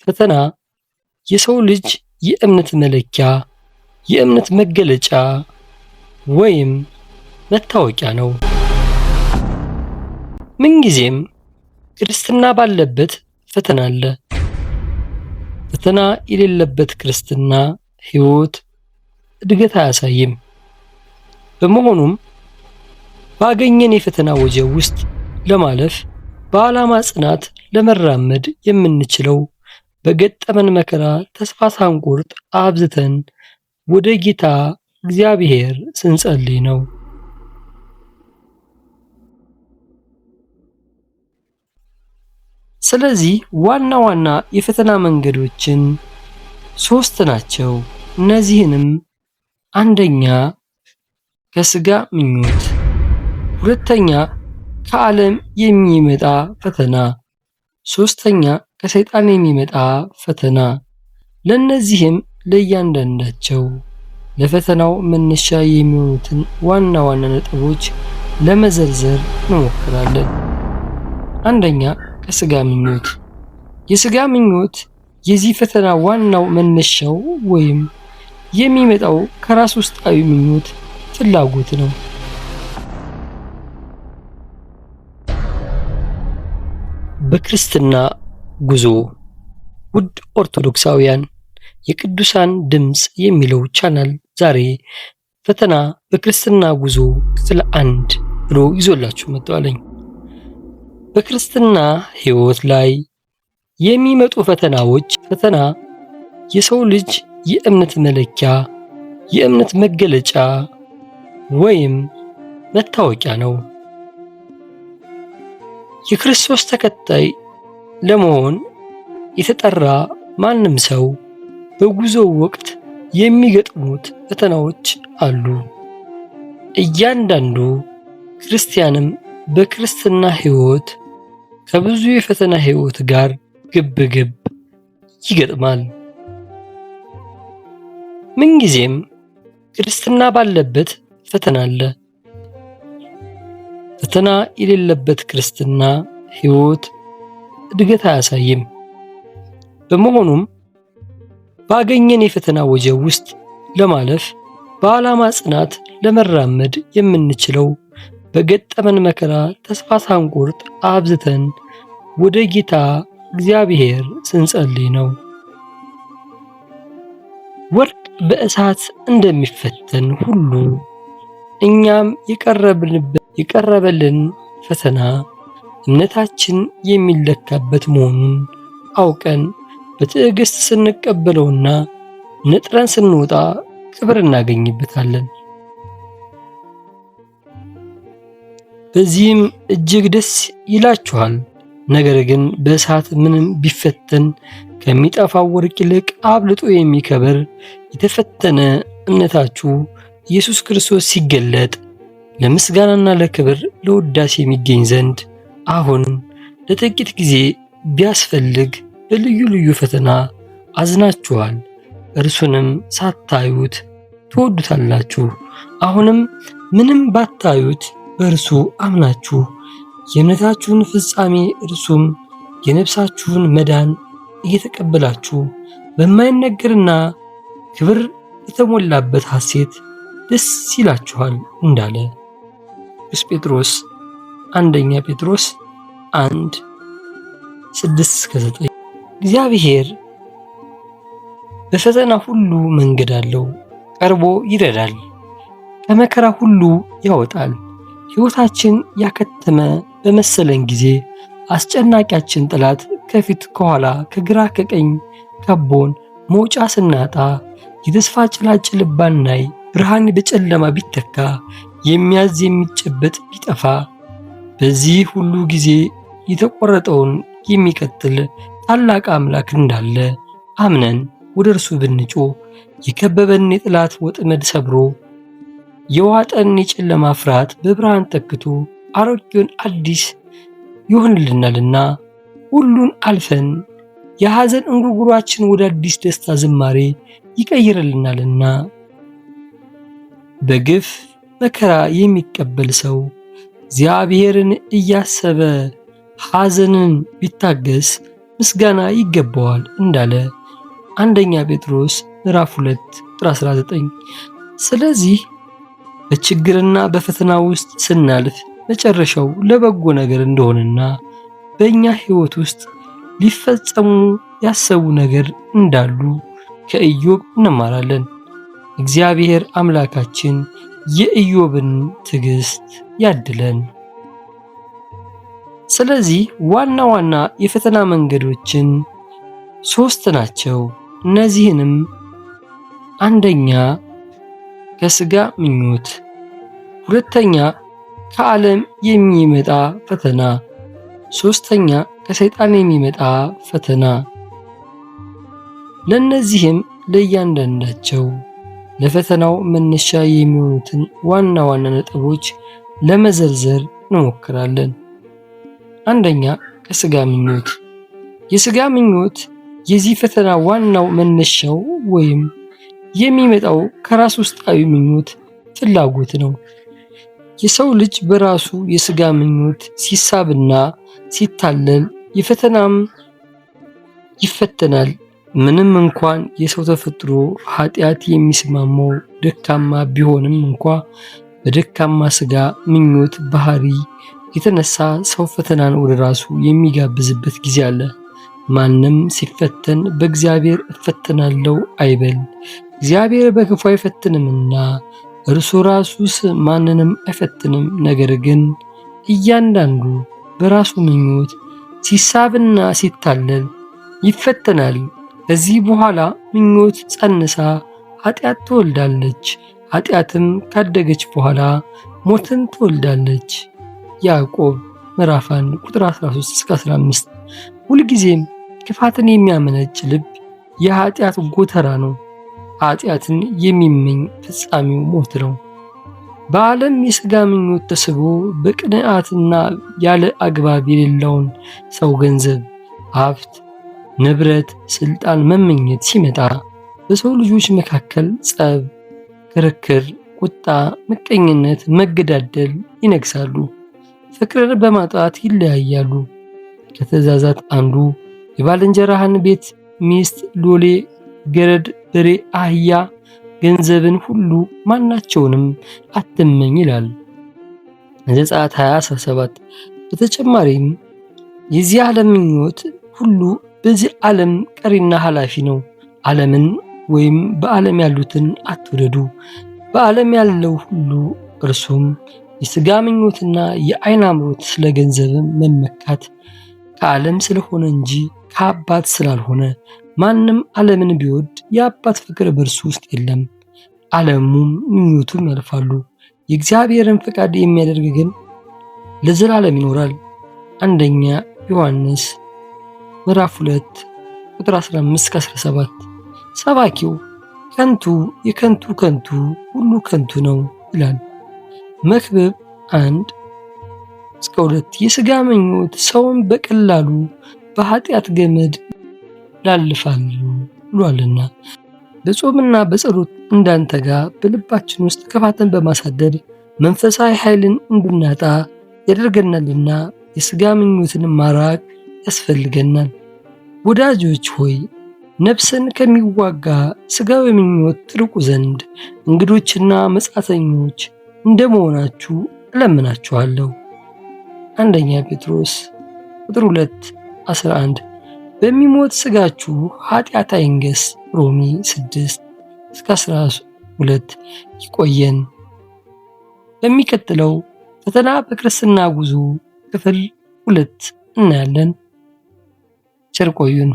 ፈተና የሰው ልጅ የእምነት መለኪያ፣ የእምነት መገለጫ ወይም መታወቂያ ነው። ምንጊዜም ክርስትና ባለበት ፈተና አለ። ፈተና የሌለበት ክርስትና ሕይወት እድገት አያሳይም። በመሆኑም ባገኘን የፈተና ወጀብ ውስጥ ለማለፍ በዓላማ ጽናት ለመራመድ የምንችለው በገጠመን መከራ ተስፋ ሳንቆርጥ አብዝተን ወደ ጌታ እግዚአብሔር ስንጸልይ ነው። ስለዚህ ዋና ዋና የፈተና መንገዶችን 3 ናቸው። እነዚህንም አንደኛ ከስጋ ምኞት፣ ሁለተኛ ከዓለም የሚመጣ ፈተና፣ ሶስተኛ ከሰይጣን የሚመጣ ፈተና። ለነዚህም ለእያንዳንዳቸው ለፈተናው መነሻ የሚሆኑትን ዋና ዋና ነጥቦች ለመዘርዘር እንሞክራለን። አንደኛ ከስጋ ምኞት። የስጋ ምኞት የዚህ ፈተና ዋናው መነሻው ወይም የሚመጣው ከራስ ውስጣዊ ምኞት ፍላጎት ነው። በክርስትና ጉዞ ውድ ኦርቶዶክሳውያን፣ የቅዱሳን ድምጽ የሚለው ቻናል ዛሬ ፈተና በክርስትና ጉዞ ክፍል 1 ብሎ ይዞላችሁ መጥቷል። በክርስትና ሕይወት ላይ የሚመጡ ፈተናዎች፣ ፈተና የሰው ልጅ የእምነት መለኪያ፣ የእምነት መገለጫ ወይም መታወቂያ ነው። የክርስቶስ ተከታይ ለመሆን የተጠራ ማንም ሰው በጉዞው ወቅት የሚገጥሙት ፈተናዎች አሉ። እያንዳንዱ ክርስቲያንም በክርስትና ሕይወት ከብዙ የፈተና ሕይወት ጋር ግብ ይገጥማል። ምንጊዜም ክርስትና ባለበት ፈተና አለ። ፈተና የሌለበት ክርስትና ሕይወት እድገት አያሳይም። በመሆኑም ባገኘን የፈተና ወጀብ ውስጥ ለማለፍ በዓላማ ጽናት ለመራመድ የምንችለው በገጠመን መከራ ተስፋ ሳንቆርጥ አብዝተን ወደ ጌታ እግዚአብሔር ስንጸልይ ነው። ወርቅ በእሳት እንደሚፈተን ሁሉ እኛም የቀረበልን ፈተና እምነታችን የሚለካበት መሆኑን አውቀን በትዕግስት ስንቀበለውና ነጥረን ስንወጣ ክብር እናገኝበታለን። በዚህም እጅግ ደስ ይላችኋል። ነገር ግን በእሳት ምንም ቢፈተን ከሚጠፋው ወርቅ ይልቅ አብልጦ የሚከብር የተፈተነ እምነታችሁ ኢየሱስ ክርስቶስ ሲገለጥ ለምስጋናና ለክብር ለውዳሴ የሚገኝ ዘንድ አሁን ለጥቂት ጊዜ ቢያስፈልግ በልዩ ልዩ ፈተና አዝናችኋል። እርሱንም ሳታዩት ትወዱታላችሁ። አሁንም ምንም ባታዩት በእርሱ አምናችሁ የእምነታችሁን ፍጻሜ እርሱም የነፍሳችሁን መዳን እየተቀበላችሁ በማይነገርና ክብር የተሞላበት ሐሴት ደስ ይላችኋል እንዳለ ቅዱስ ጴጥሮስ አንደኛ ጴጥሮስ 1:6-9። እግዚአብሔር በፈተና ሁሉ መንገድ አለው፣ ቀርቦ ይረዳል፣ ከመከራ ሁሉ ያወጣል። ሕይወታችን ያከተመ በመሰለን ጊዜ አስጨናቂያችን ጠላት ከፊት ከኋላ ከግራ ከቀኝ ከቦን መውጫ ስናጣ የተስፋ ጭላጭል ባናይ ብርሃን በጨለማ ቢተካ የሚያዝ የሚጨበጥ ቢጠፋ በዚህ ሁሉ ጊዜ የተቆረጠውን የሚቀጥል ታላቅ አምላክ እንዳለ አምነን ወደ እርሱ ብንጮህ የከበበን የጠላት ወጥመድ ሰብሮ የዋጠን የጨለማ ፍርሃት በብርሃን ተክቶ አሮጌውን አዲስ ይሆንልናልና ሁሉን አልፈን የሐዘን እንጉርጉሯችን ወደ አዲስ ደስታ ዝማሬ ይቀይርልናልና። በግፍ መከራ የሚቀበል ሰው እግዚአብሔርን እያሰበ ሐዘንን ቢታገስ ምስጋና ይገባዋል እንዳለ አንደኛ ጴጥሮስ ምዕራፍ 2 ቁጥር 19። ስለዚህ በችግርና በፈተና ውስጥ ስናልፍ መጨረሻው ለበጎ ነገር እንደሆነና በእኛ ሕይወት ውስጥ ሊፈጸሙ ያሰቡ ነገር እንዳሉ ከኢዮብ እንማራለን። እግዚአብሔር አምላካችን የኢዮብን ትዕግስት ያድለን። ስለዚህ ዋና ዋና የፈተና መንገዶችን 3 ናቸው። እነዚህንም አንደኛ ከስጋ ምኞት፣ ሁለተኛ ከዓለም የሚመጣ ፈተና፣ ሶስተኛ ከሰይጣን የሚመጣ ፈተና። ለነዚህም ለእያንዳንዳቸው ለፈተናው መነሻ የሚሆኑትን ዋና ዋና ነጥቦች ለመዘርዘር እንሞክራለን። አንደኛ ከስጋ ምኞት። የስጋ ምኞት የዚህ ፈተና ዋናው መነሻው ወይም የሚመጣው ከራስ ውስጣዊ ምኞት ፍላጎት ነው። የሰው ልጅ በራሱ የስጋ ምኞት ሲሳብና ሲታለል የፈተናም ይፈተናል። ምንም እንኳን የሰው ተፈጥሮ ኃጢአት የሚስማማው ደካማ ቢሆንም እንኳ በደካማ ስጋ ምኞት ባህሪ የተነሳ ሰው ፈተናን ወደ ራሱ የሚጋብዝበት ጊዜ አለ። ማንም ሲፈተን በእግዚአብሔር እፈተናለሁ አይበል፣ እግዚአብሔር በክፉ አይፈትንምና እርሱ ራሱስ ማንንም አይፈትንም። ነገር ግን እያንዳንዱ በራሱ ምኞት ሲሳብና ሲታለል ይፈተናል። ከዚህ በኋላ ምኞት ጸንሳ ኃጢአት ትወልዳለች። ኃጢአትም ካደገች በኋላ ሞትን ትወልዳለች። ያዕቆብ ምዕራፍ 1 ቁጥር 13-15። ሁልጊዜም ክፋትን የሚያመነጭ ልብ የኃጢአት ጎተራ ነው። ኃጢአትን የሚመኝ ፍጻሜው ሞት ነው። በዓለም የሥጋ ምኞት ተስቦ በቅንዓትና ያለ አግባብ የሌለውን ሰው ገንዘብ፣ ሀብት፣ ንብረት፣ ስልጣን መመኘት ሲመጣ በሰው ልጆች መካከል ጸብ፣ ክርክር፣ ቁጣ፣ ምቀኝነት፣ መገዳደል ይነግሳሉ። ፍቅርን በማጣት ይለያያሉ። ከትእዛዛት አንዱ የባልንጀራህን ቤት፣ ሚስት፣ ሎሌ፣ ገረድ፣ በሬ፣ አህያ፣ ገንዘብን ሁሉ ማናቸውንም አትመኝ ይላል ዘጸአት 20:17። በተጨማሪም የዚህ ዓለም ምኞት ሁሉ በዚህ ዓለም ቀሪና ኃላፊ ነው። ዓለምን ወይም በዓለም ያሉትን አትውደዱ። በዓለም ያለው ሁሉ እርሱም የሥጋ ምኞትና የዓይን አምሮት፣ ስለ ገንዘብም መመካት ከዓለም ስለሆነ እንጂ ከአባት ስላልሆነ ማንም ዓለምን ቢወድ የአባት ፍቅር በእርሱ ውስጥ የለም። ዓለሙም ምኞቱም ያልፋሉ፣ የእግዚአብሔርን ፈቃድ የሚያደርግ ግን ለዘላለም ይኖራል። አንደኛ ዮሐንስ ምዕራፍ 2 ቁጥር 15-17። ሰባኪው ከንቱ የከንቱ ከንቱ ሁሉ ከንቱ ነው ይላል መክብብ 1-2። የሥጋ ምኞት ሰውን በቀላሉ በኃጢአት ገመድ ላልፋሉ ብሏልና በጾምና በጸሎት እንዳንተጋ በልባችን ውስጥ ክፋትን በማሳደር መንፈሳዊ ኃይልን እንድናጣ ያደርገናልና የሥጋ ምኞትን ማራቅ ያስፈልገናል። ወዳጆች ሆይ ነፍስን ከሚዋጋ ሥጋዊ ምኞት ትርቁ ዘንድ እንግዶችና መጻተኞች እንደመሆናችሁ እለምናችኋለሁ። አንደኛ ጴጥሮስ ቁጥር 2:11። በሚሞት ሥጋችሁ ኃጢአት አይንገስ። ሮሜ 6-12። ይቆየን። በሚቀጥለው ፈተና በክርስትና ጉዞ ክፍል 2 እናያለን። ቸር ቆዩን።